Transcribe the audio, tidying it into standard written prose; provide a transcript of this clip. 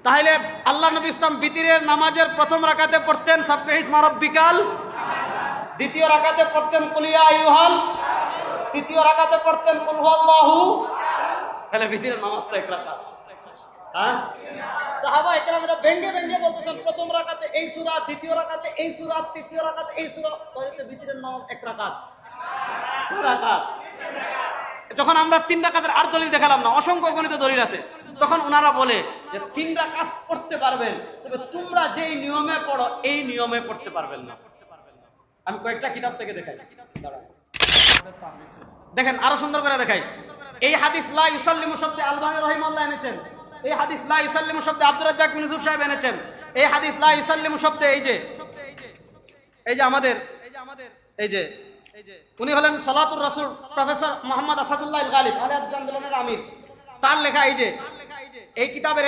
তাহলে আল্লাহ নবী ইসলাম বিতিরের নামাজের প্রথম রাকাতে পড়তেন সাব্বিহ ইসমা রাব্বিকাল, দ্বিতীয় রাকাতে পড়তেন কুল ইয়া আইয়ুহাল, তৃতীয় রাকাতে পড়তেন কুল হুয়াল্লাহু। তাহলে বিতিরের নামাজ তো এক রাকাত। হ্যাঁ, সাহাবা ইকরামরা ভেঙ্গে ভেঙ্গে বলতেছেন প্রথম রাকাতে এই সূরা, দ্বিতীয় রাকাতে এই সূরা, তৃতীয় রাকাতে এই সূরা, তাহলে বিতিরের নামাজ এক রাকাত। রাকাত যখন আমরা 3 রাকাতের আর দলিল দেখালাম না, অসংখ্য গণিত দলিল আছে, তখন ওনারা বলে যে 3 রাকাত পড়তে পারবেন, তবে তোমরা যেই নিয়মে পড়ো এই নিয়মে পড়তে পারবেন না। আমি কয়েকটা কিতাব থেকে দেখাই, দেখেন আরো সুন্দর করে দেখাই। এই হাদিস লা ইউসাল্লিমু শব্দে আলবানী রাহিমাহুল্লাহ এনেছেন, এই হাদিস লা ইউসাল্লিমু শব্দে আব্দুর রাজ্জাক বিন ইউসুফ সাহেব এনেছেন, এই হাদিস লা ইউসাল্লিমু শব্দে এই যে আমাদের উনি হলেন সালাতুর রাসূল প্রফেসর মোহাম্মদ আসাদুল্লাহ আল গালিব আহলে হাদিস আন্দোলনের আমির, তার লেখা এই কিতাবের